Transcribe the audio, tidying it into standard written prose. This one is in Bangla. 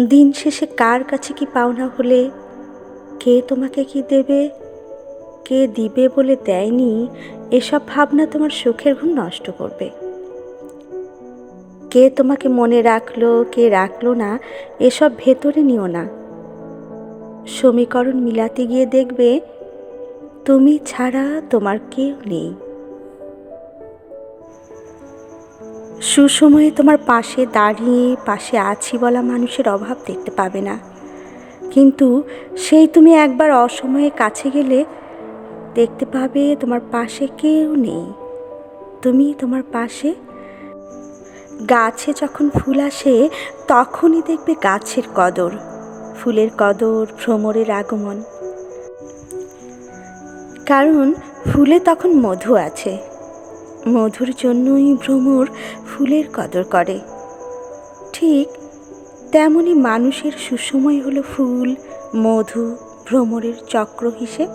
দিন শেষে কার কাছে কি পাওনা হলে, কে তোমাকে কি দেবে, কে দিবে বলে দেয়নি, এসব ভাবনা তোমার সুখের ঘুম নষ্ট করবে। কে তোমাকে মনে রাখলো, কে রাখলো না, এসব ভেতরে নিও না। সমীকরণ মিলাতে গিয়ে দেখবে তুমি ছাড়া তোমার কেউ নেই। সুসময়ে তোমার পাশে দাঁড়িয়ে পাশে আছি বলা মানুষের অভাব দেখতে পাবে না, কিন্তু সেই তুমি একবার অসময়ে কাছে গেলে দেখতে পাবে তোমার পাশে কেউ নেই, তুমি তোমার পাশে। গাছে যখন ফুল আসে তখনই দেখবে গাছের কদর, ফুলের কদর, ভ্রমরের আগমন। কারণ ফুলে তখন মধু আছে, মধুর জন্যই ভ্রমর ফুলের কদর করে। ঠিক তেমনি মানুষের সুসময় হলো ফুল, মধু, ভ্রমরের চক্র হিসেব।